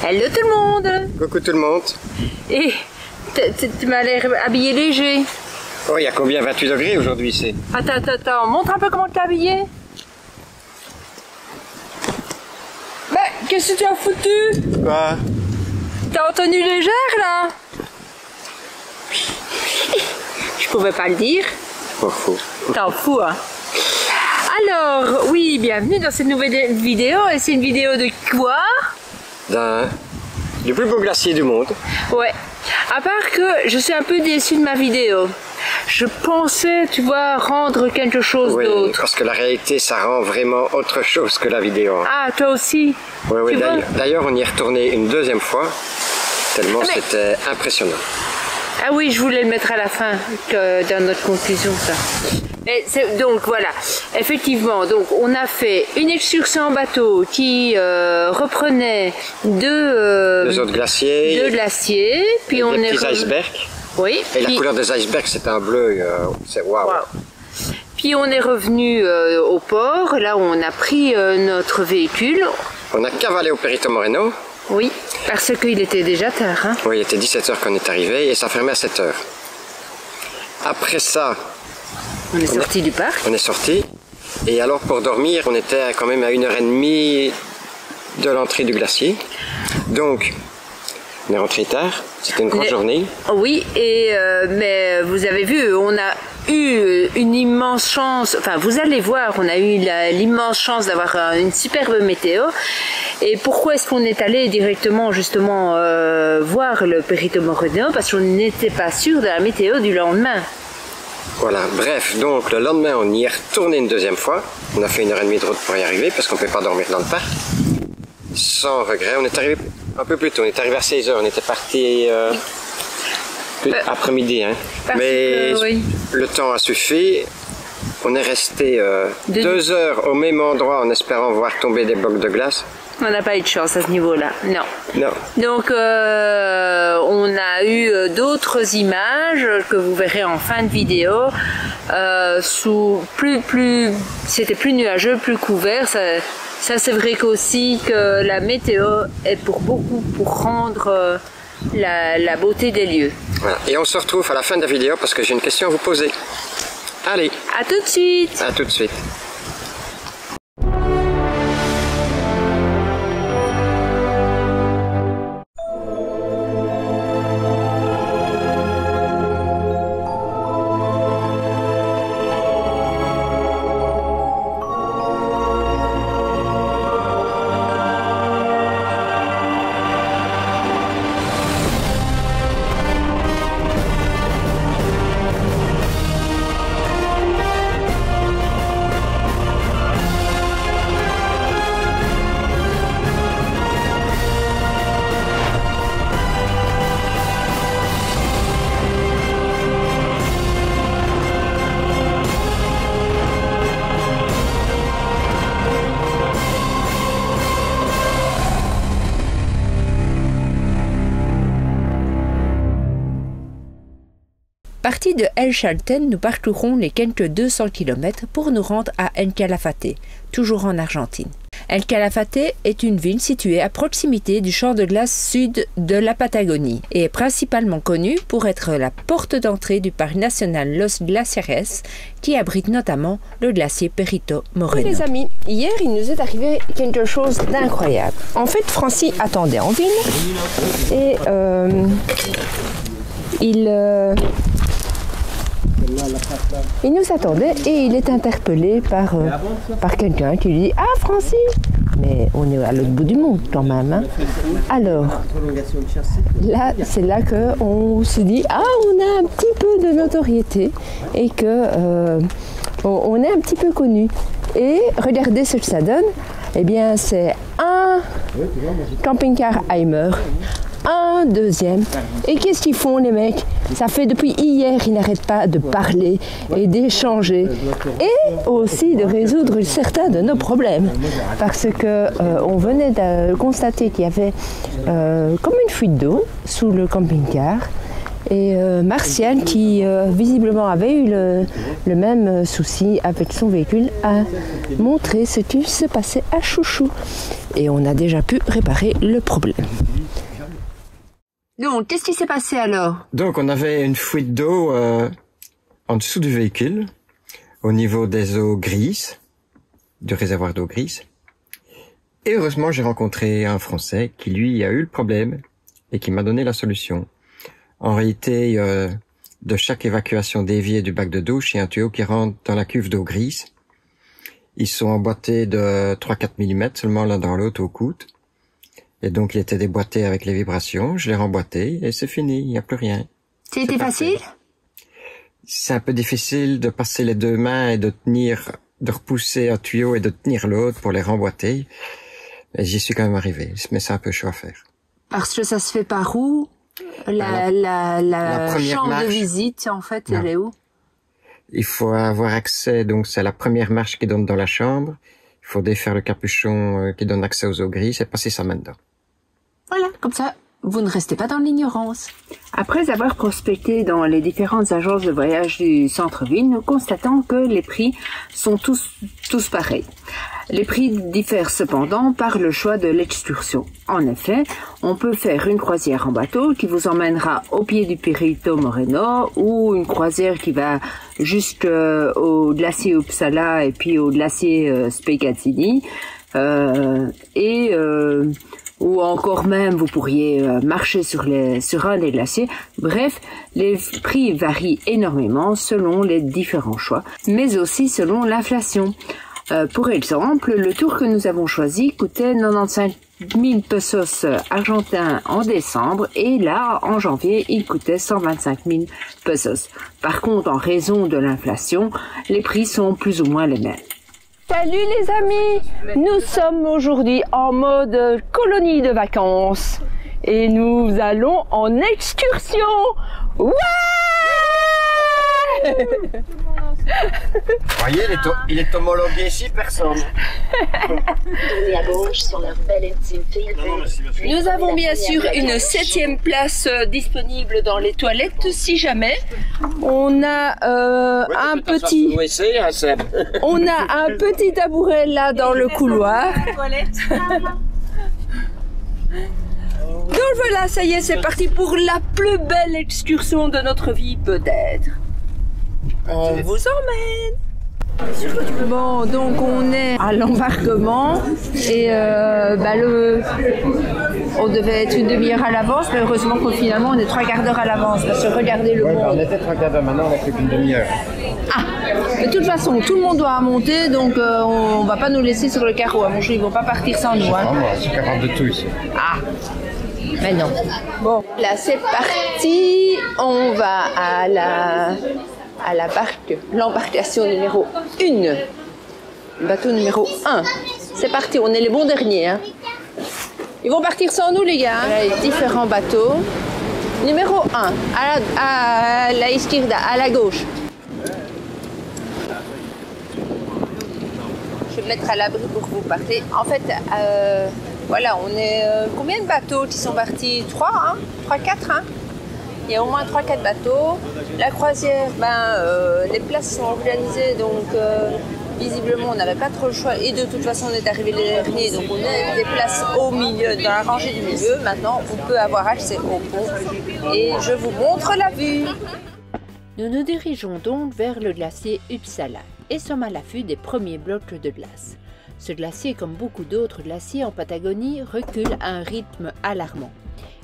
Hello tout le monde. Coucou tout le monde. Et tu m'as l'air habillé léger. Oh, il y a combien? 28 degrés aujourd'hui ici. Attends, montre un peu comment tu es habillé. Bah, qu'est-ce que tu as foutu? Quoi? T'es en tenue légère là? Je pouvais pas le dire. M'en fous. T'en fous, hein? Alors, oui, bienvenue dans cette nouvelle vidéo. Et c'est une vidéo de quoi? Du plus beau glacier du monde. Ouais. À part que je suis un peu déçue de ma vidéo. Je pensais, tu vois, rendre quelque chose d'autre. Parce que la réalité, ça rend vraiment autre chose que la vidéo. Ah, toi aussi? Oui, d'ailleurs, on y est retourné une deuxième fois, tellement c'était impressionnant. Ah oui, je voulais le mettre à la fin, dans notre conclusion, ça. Donc voilà, effectivement, donc on a fait une excursion en bateau qui reprenait deux autres glaciers. Deux glaciers, puis on des est petits icebergs. Oui. Et la couleur des icebergs, c'est un bleu, c'est waouh. Puis on est revenu au port, là où on a pris notre véhicule. On a cavalé au Perito Moreno. Oui, parce qu'il était déjà tard. Hein. Oui, il était 17 h quand on est arrivé et ça fermait à 7 h. Après ça, on est sorti du parc. On est sorti. Et alors pour dormir, on était quand même à 1h30 de l'entrée du glacier. Donc, on est rentré tard. C'était une grande journée. Oui, mais vous avez vu, on a eu une immense chance. Enfin, vous allez voir, on a eu l'immense chance d'avoir une superbe météo. Et pourquoi est-ce qu'on est allé directement justement voir le Perito Moreno? Parce qu'on n'était pas sûr de la météo du lendemain. Voilà, bref, donc le lendemain on y est retourné une deuxième fois. On a fait 1h30 de route pour y arriver parce qu'on ne peut pas dormir dans le parc. Sans regret, on est arrivé un peu plus tôt, on est arrivé à 16 h, on était parti après-midi. Hein. Mais le temps a suffi. On est resté 2 heures au même endroit en espérant voir tomber des blocs de glace. On n'a pas eu de chance à ce niveau-là, non. Non. Donc, on a eu d'autres images que vous verrez en fin de vidéo. C'était plus nuageux, plus couvert. Ça c'est vrai qu'aussi que la météo est pour beaucoup pour rendre la beauté des lieux. Voilà. Et on se retrouve à la fin de la vidéo parce que j'ai une question à vous poser. Allez. À tout de suite. À tout de suite. Partis de El Chaltén, nous parcourons les quelques 200 km pour nous rendre à El Calafate, toujours en Argentine. El Calafate est une ville située à proximité du champ de glace sud de la Patagonie et est principalement connue pour être la porte d'entrée du parc national Los Glaciares qui abrite notamment le glacier Perito Moreno. Les amis, hier il nous est arrivé quelque chose d'incroyable. En fait, Francis attendait en ville et il nous attendait et il est interpellé par quelqu'un qui lui dit « Ah Francis !» Mais on est à l'autre bout du monde quand même. Hein. Alors, là, c'est là qu'on se dit « Ah, on a un petit peu de notoriété et que on est un petit peu connu. » Et regardez ce que ça donne. Eh bien, c'est un camping-car Heimer. Un deuxième. Et qu'est-ce qu'ils font les mecs? Ça fait depuis hier, ils n'arrêtent pas de parler et d'échanger et aussi de résoudre certains de nos problèmes. Parce que on venait de constater qu'il y avait comme une fuite d'eau sous le camping-car. Et Martial, qui visiblement avait eu le même souci avec son véhicule, a montré ce qui se passait à Chouchou. Et on a déjà pu réparer le problème. Donc, qu'est-ce qui s'est passé alors? Donc, on avait une fuite d'eau en dessous du véhicule, au niveau des eaux grises, du réservoir d'eau grise. Et heureusement, j'ai rencontré un Français qui, lui, a eu le problème et qui m'a donné la solution. En réalité, de chaque évacuation d'évier du bac de douche, il y a un tuyau qui rentre dans la cuve d'eau grise. Ils sont emboîtés de 3-4 mm seulement l'un dans l'autre au coude. Et donc, il était déboîté avec les vibrations. Je l'ai remboîté et c'est fini, il n'y a plus rien. C'était facile? C'est un peu difficile de passer les deux mains et de repousser un tuyau et de tenir l'autre pour les remboîter. Et j'y suis quand même arrivé, mais c'est un peu chaud à faire. Parce que ça se fait par où? La chambre de visite, en fait, elle est où? Il faut avoir accès, donc c'est la première marche qui donne dans la chambre. Il faut défaire le capuchon qui donne accès aux eaux grises et passer sa main dedans. Voilà, comme ça, vous ne restez pas dans l'ignorance. Après avoir prospecté dans les différentes agences de voyage du centre-ville, nous constatons que les prix sont tous pareils. Les prix diffèrent cependant par le choix de l'excursion. En effet, on peut faire une croisière en bateau qui vous emmènera au pied du Perito Moreno ou une croisière qui va jusqu'au glacier Uppsala et puis au glacier Spégazzini ou encore même vous pourriez marcher sur un des glaciers. Bref, les prix varient énormément selon les différents choix, mais aussi selon l'inflation. Pour exemple, le tour que nous avons choisi coûtait 95 000 pesos argentins en décembre et là, en janvier, il coûtait 125 000 pesos. Par contre, en raison de l'inflation, les prix sont plus ou moins les mêmes. Salut les amis, nous sommes aujourd'hui en mode colonie de vacances et nous allons en excursion. Ouais! Vous voyez, il est homologué 6 personnes. Tournez à gauche sur la belle Nous avons bien sûr une 7e place disponible dans les toilettes si jamais. On a un petit tabouret là dans le couloir. Donc voilà, ça y est, c'est parti pour la plus belle excursion de notre vie peut-être. On vous emmène. Bon, donc on est à l'embarquement et on devait être une demi-heure à l'avance, mais heureusement que finalement on est 3/4 d'heure à l'avance parce que regardez le monde. On était 3/4 d'heure, maintenant on n'a plus qu'une demi-heure. Ah, mais de toute façon, tout le monde doit monter, donc on va pas nous laisser sur le carreau. À mon chéri, ils vont pas partir sans nous. Hein. Non, moi, c'est 40 de tout ici. Ah, mais non. Bon, là c'est parti, on va à la barque, l'embarcation numéro 1, bateau numéro 1. C'est parti, on est les bons derniers. Hein. Ils vont partir sans nous les gars. Voilà les différents bateaux. Numéro 1, à la izquierda, à la gauche. Je vais me mettre à l'abri pour que vous partez. En fait, voilà, on est combien de bateaux qui sont partis? 3, hein 3-4, hein. Il y a au moins 3-4 bateaux. La croisière, les places sont organisées, donc visiblement on n'avait pas trop le choix. Et de toute façon on est arrivé les derniers, donc on a des places au milieu, dans la rangée du milieu. Maintenant on peut avoir accès au pont. Et je vous montre la vue. Nous nous dirigeons donc vers le glacier Uppsala et sommes à l'affût des premiers blocs de glace. Ce glacier, comme beaucoup d'autres glaciers en Patagonie, recule à un rythme alarmant.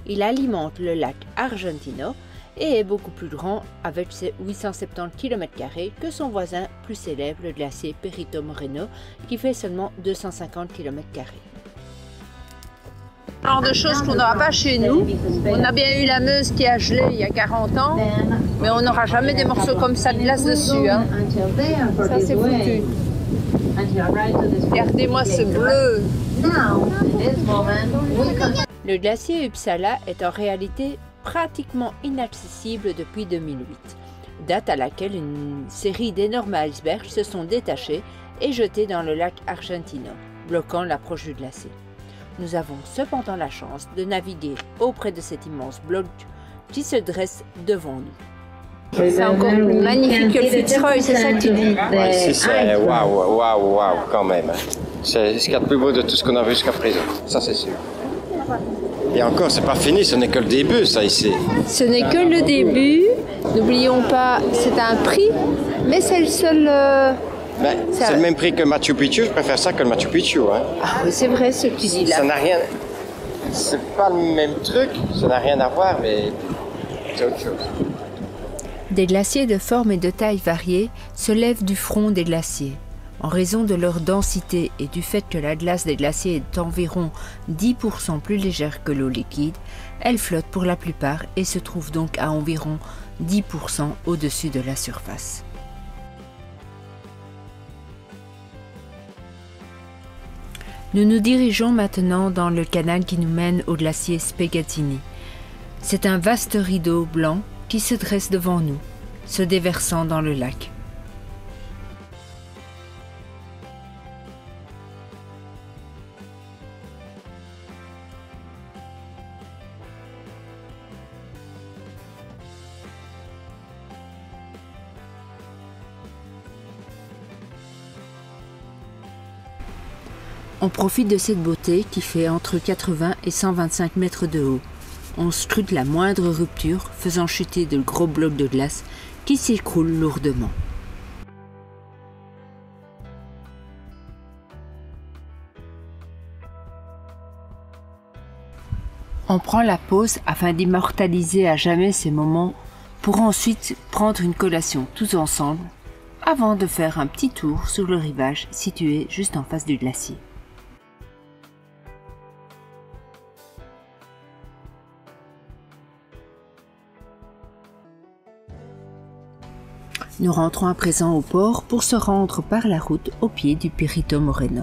Il alimente le lac Argentino et est beaucoup plus grand avec ses 870 km² que son voisin plus célèbre, le glacier Perito Moreno, qui fait seulement 250 km². Genre de choses qu'on n'aura pas chez nous. On a bien eu la Meuse qui a gelé il y a 40 ans, mais on n'aura jamais des morceaux comme ça de glace dessus. Hein. Ça c'est foutu. Regardez-moi ce bleu. Le glacier Uppsala est en réalité pratiquement inaccessible depuis 2008, date à laquelle une série d'énormes icebergs se sont détachés et jetés dans le lac Argentino, bloquant l'approche du glacier. Nous avons cependant la chance de naviguer auprès de cet immense bloc qui se dresse devant nous. C'est encore plus magnifique que le Fitzroy, c'est ça que tu dis? Ouais, c'est waouh quand même. C'est ce qu'il y a de plus beau de tout ce qu'on a vu jusqu'à présent, ça c'est sûr. Et encore, c'est pas fini, ce n'est que le début, ça, ici. Ce n'est que le début. N'oublions pas, c'est un prix, mais c'est le seul... c'est le même prix que Machu Picchu, je préfère ça que le Machu Picchu. Hein. Ah oui, c'est vrai ce que tu dis là. Ça n'a rien... C'est pas le même truc, ça n'a rien à voir, mais c'est autre chose. Des glaciers de forme et de taille variées se lèvent du front des glaciers. En raison de leur densité et du fait que la glace des glaciers est environ 10% plus légère que l'eau liquide, elle flotte pour la plupart et se trouve donc à environ 10% au-dessus de la surface. Nous nous dirigeons maintenant dans le canal qui nous mène au glacier Spégatini. C'est un vaste rideau blanc qui se dresse devant nous, se déversant dans le lac. On profite de cette beauté qui fait entre 80 et 125 mètres de haut. On scrute la moindre rupture, faisant chuter de gros blocs de glace qui s'écroulent lourdement. On prend la pause afin d'immortaliser à jamais ces moments pour ensuite prendre une collation tous ensemble avant de faire un petit tour sur le rivage situé juste en face du glacier. Nous rentrons à présent au port pour se rendre par la route au pied du Perito Moreno.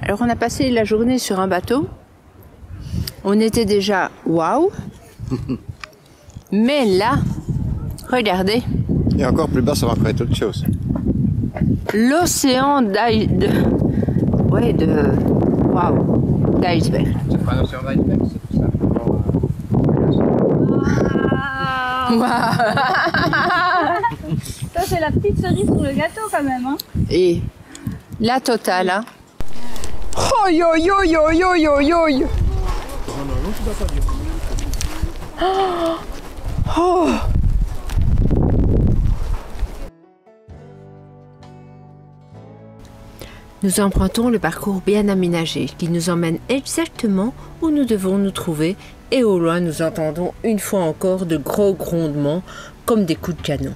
Alors on a passé la journée sur un bateau. On était déjà waouh. Mais là, regardez. Et encore plus bas, ça va encore être autre chose. L'océan d'iceberg. C'est pas un océan d'iceberg, c'est tout ça. Ça, c'est la petite cerise sur le gâteau quand même. Hein. Et la totale. Hein. Oh yo yo yo yo yo yo. Oh. Nous empruntons le parcours bien aménagé qui nous emmène exactement où nous devons nous trouver et au loin nous entendons une fois encore de gros grondements comme des coups de canon.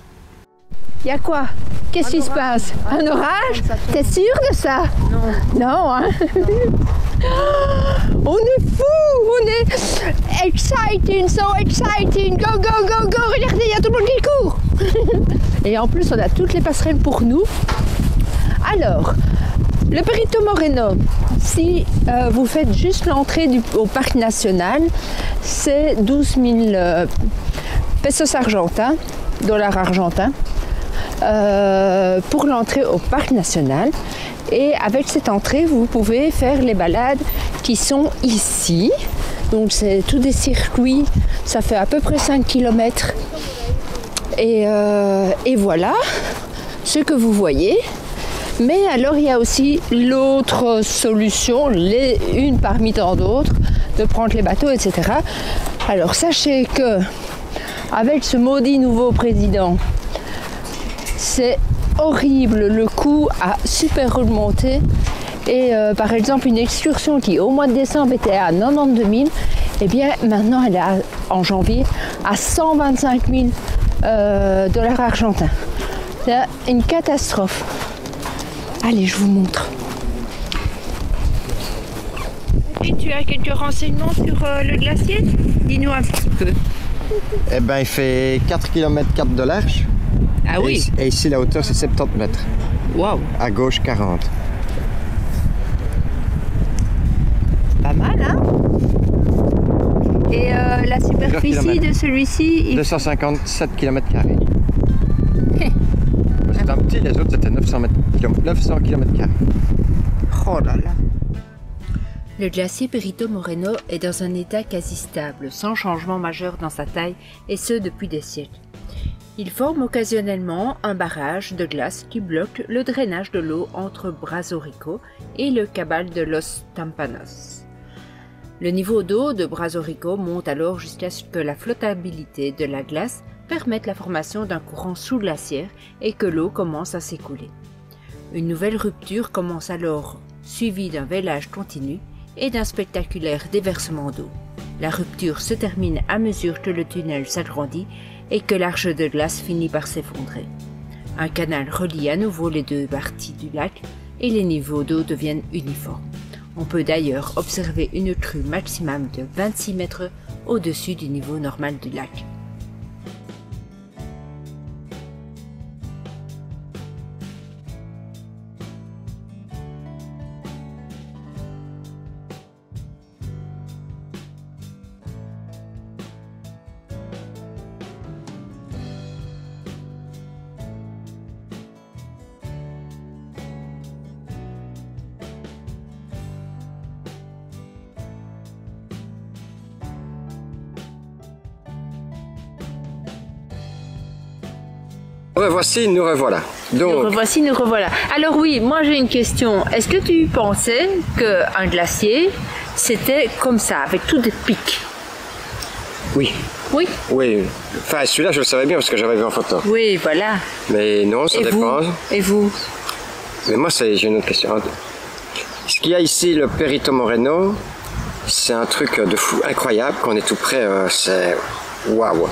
Y a quoi? Qu'est-ce qui se passe? Un orage? T'es sûr de ça? Non. Non, hein? On est fous! On est exciting, so exciting! Go, go, go, go! Regardez, il y a tout le monde qui court! Et en plus, on a toutes les passerelles pour nous. Alors, le Perito Moreno, si vous faites juste l'entrée au parc national, c'est 12 000 pesos argentins, dollars argentins. Pour l'entrée au parc national, et avec cette entrée vous pouvez faire les balades qui sont ici, donc c'est tous des circuits, ça fait à peu près 5 km et voilà ce que vous voyez. Mais alors il y a aussi l'autre solution, une parmi tant d'autres, de prendre les bateaux, etc. Alors sachez que avec ce maudit nouveau président, c'est horrible, le coût a super augmenté et par exemple une excursion qui au mois de décembre était à 92 000, et bien maintenant elle est en janvier à 125 000 dollars argentins. C'est une catastrophe. Allez, je vous montre. Et tu as quelques renseignements sur le glacier? Dis-nous un petit peu. Eh ben, il fait 4 km 4 de large. Ah oui. Et ici, la hauteur, c'est 70 mètres. Waouh. À gauche, 40. Pas mal, hein? Et la superficie de celui-ci... 257 km². C'est un petit ici, les autres c'était 900 km². Oh là là. Le glacier Perito Moreno est dans un état quasi stable, sans changement majeur dans sa taille, et ce depuis des siècles. Il forme occasionnellement un barrage de glace qui bloque le drainage de l'eau entre Brazo Rico et le cabal de Los Tampanos. Le niveau d'eau de Brazo Rico monte alors jusqu'à ce que la flottabilité de la glace permette la formation d'un courant sous-glaciaire et que l'eau commence à s'écouler. Une nouvelle rupture commence alors, suivie d'un vêlage continu et d'un spectaculaire déversement d'eau. La rupture se termine à mesure que le tunnel s'agrandit et que l'arche de glace finit par s'effondrer. Un canal relie à nouveau les deux parties du lac et les niveaux d'eau deviennent uniformes. On peut d'ailleurs observer une crue maximum de 26 mètres au-dessus du niveau normal du lac. Revoici, nous revoilà. Donc, Nous revoici, nous revoilà. Alors oui, moi j'ai une question. Est-ce que tu pensais qu'un glacier, c'était comme ça, avec tous des pics? oui. Oui. Oui. Enfin, celui-là, je le savais bien parce que j'avais vu en photo. Oui, voilà. Mais non, ça Et dépend. vous? Et vous? Mais moi, j'ai une autre question. Ce qu'il y a ici, le Perito Moreno, c'est un truc de fou, incroyable. Quand on est tout près, c'est waouh.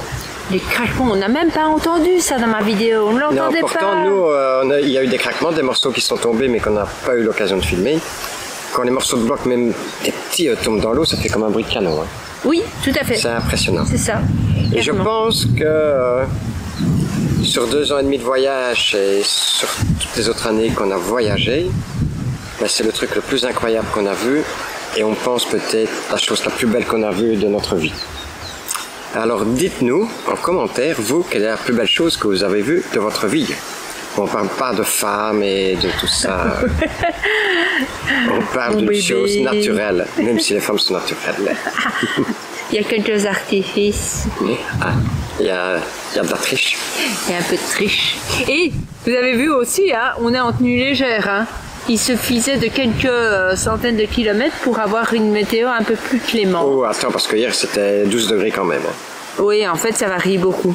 Les craquements, on n'a même pas entendu ça dans ma vidéo, on ne Non, l'entendait pourtant, pas. nous, il y a eu des craquements, des morceaux qui sont tombés, mais qu'on n'a pas eu l'occasion de filmer. Quand les morceaux de bloc, même des petits, tombent dans l'eau, ça fait comme un bruit de canon. Hein. Oui, tout à fait. C'est impressionnant. C'est ça. Et je pense que sur 2 ans et demi de voyage et sur toutes les autres années qu'on a voyagé, ben c'est le truc le plus incroyable qu'on a vu et on pense peut-être la chose la plus belle qu'on a vue de notre vie. Alors dites-nous en commentaire, vous, quelle est la plus belle chose que vous avez vue de votre vie. On parle pas de femmes et de tout ça. On parle d'une chose naturelle, même si les femmes sont naturelles. Il y a quelques artifices. Ah, il y a de la triche. Il y a un peu de triche. Et vous avez vu aussi, hein, on est en tenue légère. Hein. Il suffisait de quelques centaines de kilomètres pour avoir une météo un peu plus clémente. Oh, attends, parce que hier c'était 12 degrés quand même. Oui, en fait, ça varie beaucoup.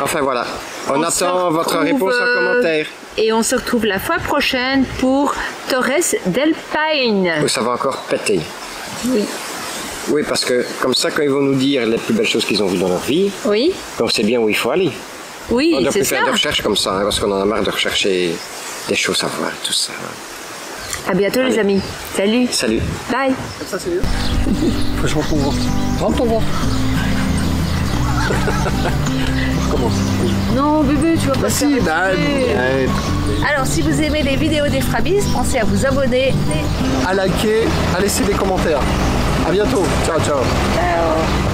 Enfin voilà, on attend votre réponse en commentaire. Et on se retrouve la fois prochaine pour Torres del Paine. Oh, ça va encore péter. Oui. Oui, parce que comme ça, quand ils vont nous dire les plus belles choses qu'ils ont vues dans leur vie, Oui. on sait bien où il faut aller. Oui, On doit c'est plus ça. faire de recherches comme ça, hein, parce qu'on en a marre de rechercher des choses à voir, tout ça. À bientôt les amis. Salut. Salut. Bye. Ça c'est mieux. Faut que je rentre ton ventre. Rentre ton ventre. On recommence. Non bébé, tu vas pas Si, bah, Alors si vous aimez les vidéos des Frabis, pensez à vous abonner. à liker, à laisser des commentaires. À bientôt. Ciao, ciao. Ciao.